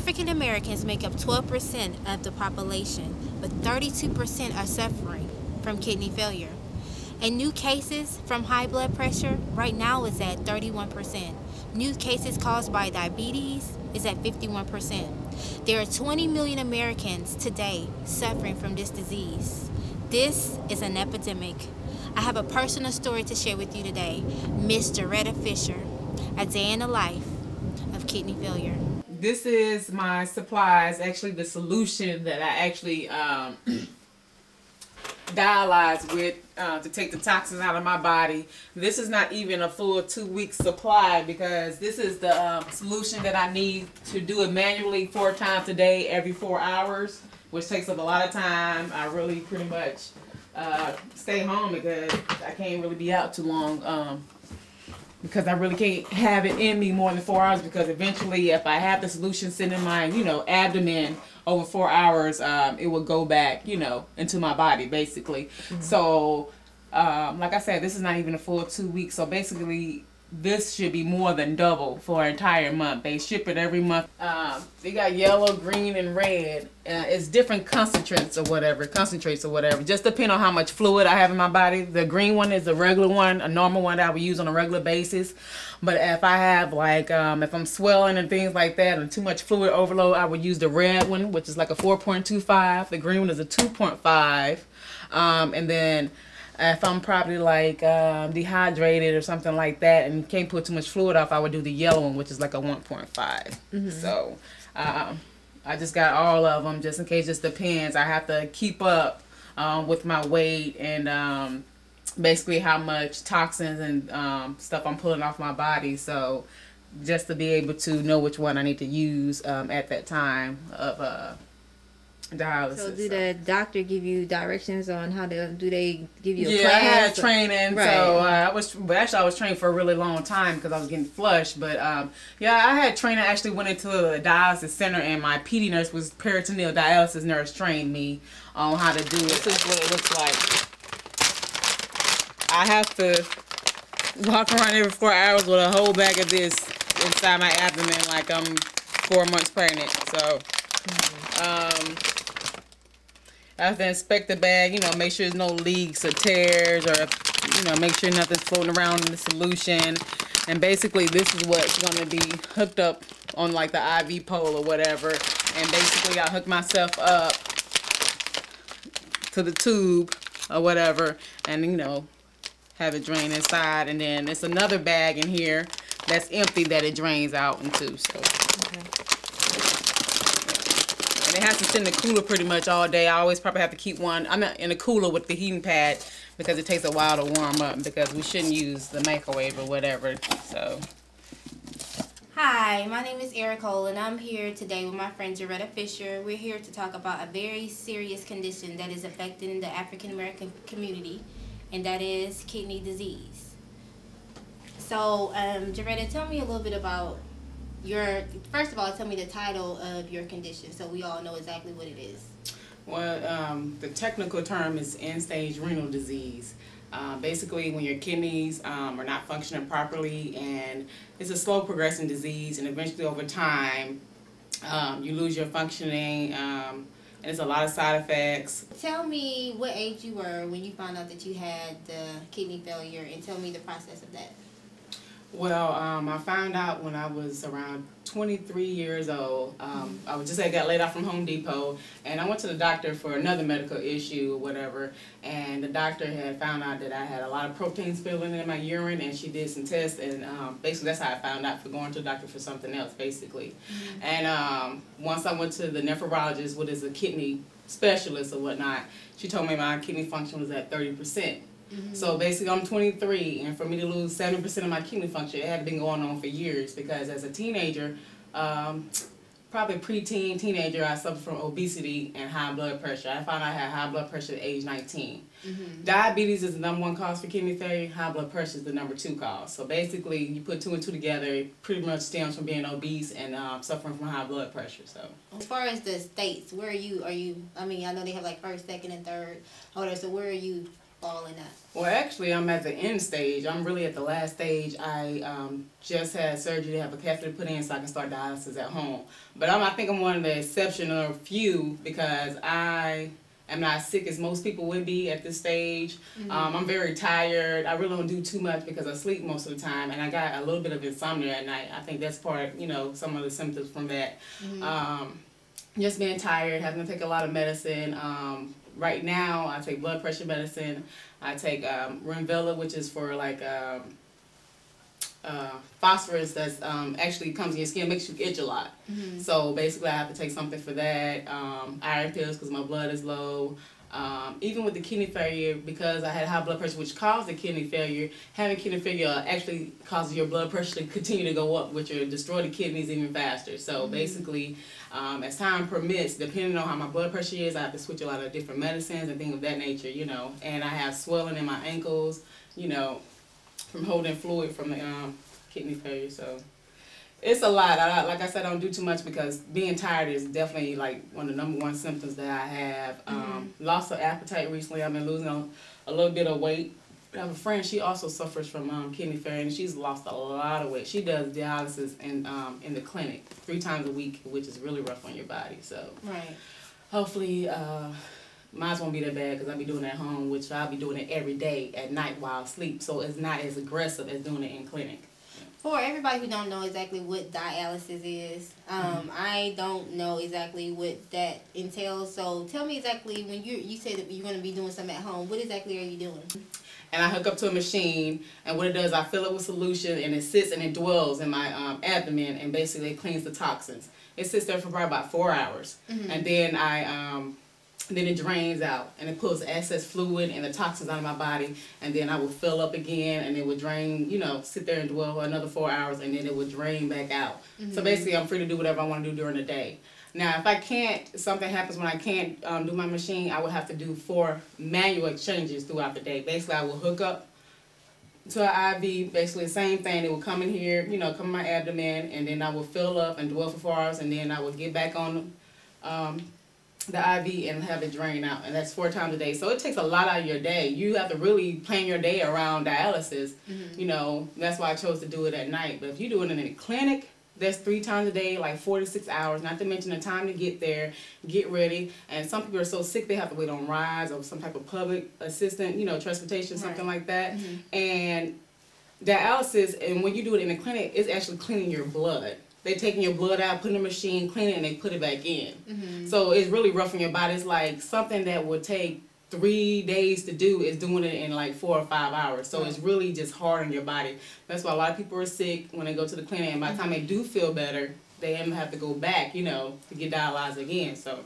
African Americans make up 12% of the population, but 32% are suffering from kidney failure. And new cases from high blood pressure right now is at 31%. New cases caused by diabetes is at 51%. There are 20 million Americans today suffering from this disease. This is an epidemic. I have a personal story to share with you today. Miss Gerretta Fisher, a day in the life of kidney failure. This is my supplies, actually the solution that I actually dialyze with to take the toxins out of my body. This is not even a full 2-week supply because this is the solution that I need to do it manually 4 times a day every 4 hours, which takes up a lot of time. I really pretty much stay home because I can't really be out too long because I really can't have it in me more than 4 hours, because eventually if I have the solution sitting in my abdomen over 4 hours, it will go back into my body basically. Mm-hmm. So like I said, this is not even a full 2 weeks, so basically this should be more than double for an entire month. They ship it every month. They got yellow, green, and red. It's different concentrates or whatever, just depending on how much fluid I have in my body. The green one is a regular one, a normal one that I would use on a regular basis. But if I have like, if I'm swelling and things like that and too much fluid overload, I would use the red one, which is like a 4.25. The green one is a 2.5. And then if I'm probably like dehydrated or something like that and can't put too much fluid off, I would do the yellow one, which is like a 1.5. Mm-hmm. So I just got all of them just in case. Just depends. I have to keep up with my weight and basically how much toxins and stuff I'm pulling off my body. So just to be able to know which one I need to use at that time of dialysis. So do the doctor give you directions on how to, do they give you a class? I had training. Right. So I was trained for a really long time because I was getting flushed. But yeah, I had training. I actually went into a dialysis center, and my PD nurse was peritoneal dialysis nurse, trained me on how to do it. This is what it looks like. I have to walk around every 4 hours with a whole bag of this inside my abdomen like I'm 4 months pregnant. So I have to inspect the bag, make sure there's no leaks or tears, or, make sure nothing's floating around in the solution. And basically this is what's going to be hooked up on like the IV pole or whatever. And basically I hook myself up to the tube or whatever and, have it drain inside. And then there's another bag in here that's empty that it drains out into. So. Okay. And it has to sit in the cooler pretty much all day. I always probably have to keep one. I'm in a cooler with the heating pad because it takes a while to warm up, because we shouldn't use the microwave or whatever. So. Hi, my name is Eric Cole, and I'm here today with my friend Gerretta Fisher. We're here to talk about a very serious condition that is affecting the African American community, and that is kidney disease. So, Gerretta, tell me a little bit about first of all, tell me the title of your condition so we all know exactly what it is. Well, the technical term is end-stage renal disease. Basically, when your kidneys are not functioning properly, and it's a slow progressing disease, and eventually over time you lose your functioning, and there's a lot of side effects. Tell me what age you were when you found out that you had the kidney failure, and tell me the process of that. Well, I found out when I was around 23 years old. I got laid off from Home Depot, and I went to the doctor for another medical issue or whatever, and the doctor had found out that I had a lot of protein spilling in my urine, and she did some tests, and basically that's how I found out, for going to the doctor for something else, basically. Mm-hmm. And once I went to the nephrologist, what is a kidney specialist or whatnot, she told me my kidney function was at 30%. Mm-hmm. So basically I'm 23, and for me to lose 70% of my kidney function, it had been going on for years, because as a teenager, probably preteen, teenager, I suffered from obesity and high blood pressure. I found out I had high blood pressure at age 19. Mm-hmm. Diabetes is the #1 cause for kidney failure. High blood pressure is the #2 cause. So basically, you put 2 and 2 together, it pretty much stems from being obese and suffering from high blood pressure. So as far as the states, where are you? I mean, I know they have like first, second, and third order. So where are you all in that? Well, actually, I'm at the end stage. I'm really at the last stage. I just had surgery to have a catheter put in so I can start dialysis at home. But I think I'm one of the exceptional few because I am not sick as most people would be at this stage. I'm very tired. I really don't do too much because I sleep most of the time, and I got a little bit of insomnia at night. I think that's part, some of the symptoms from that. Just being tired, having to take a lot of medicine. Right now, I take blood pressure medicine. I take Renvilla, which is for like phosphorus that's actually comes in your skin, makes you itch a lot. So basically I have to take something for that. Iron pills because my blood is low. Even with the kidney failure, because I had high blood pressure, which caused the kidney failure, having kidney failure actually causes your blood pressure to continue to go up, which will destroy the kidneys even faster. So basically, as time permits, depending on how my blood pressure is, I have to switch a lot of different medicines and things of that nature, And I have swelling in my ankles, from holding fluid from the kidney failure. So it's a lot. Like I said, I don't do too much because being tired is definitely like one of the #1 symptoms that I have. Loss of appetite recently. I've been losing a little bit of weight. I have a friend, she also suffers from kidney failure, and she's lost a lot of weight. She does dialysis in the clinic 3 times a week, which is really rough on your body. So hopefully mine won't be that bad because I'll be doing it at home, which I'll be doing it every day at night while I sleep. So it's not as aggressive as doing it in clinic. For everybody who don't know exactly what dialysis is, I don't know exactly what that entails. So tell me exactly, when you say that you're going to be doing something at home, what exactly are you doing? And I hook up to a machine, and what it does, I fill it with solution, and it sits and it dwells in my abdomen, and basically it cleans the toxins. It sits there for probably about 4 hours, and then then it drains out, and it pulls excess fluid and the toxins out of my body, and then I will fill up again, and it would drain, sit there and dwell for another 4 hours, and then it would drain back out. So basically, I'm free to do whatever I want to do during the day. Now, if I can't, something happens when I can't do my machine, I will have to do 4 manual exchanges throughout the day. Basically, I will hook up to an IV, basically the same thing. It will come in here, come in my abdomen, and then I will fill up and dwell for 4 hours, and then I will get back on the IV and have it drain out, and that's 4 times a day. So it takes a lot out of your day. You have to really plan your day around dialysis. That's why I chose to do it at night. But if you do it in a clinic, that's 3 times a day, like 4 to 6 hours, not to mention the time to get there, get ready. And some people are so sick they have to wait on rides or some type of public assistant, transportation, something like that. And dialysis, and when you do it in a clinic, it's actually cleaning your blood. They taking your blood out, put in a machine, clean it, and they put it back in. So it's really rough on your body. It's like something that would take 3 days to do is doing it in like 4 or 5 hours. So it's really just hard on your body. That's why a lot of people are sick when they go to the clinic, and by the time they do feel better, they have to go back, to get dialyzed again. So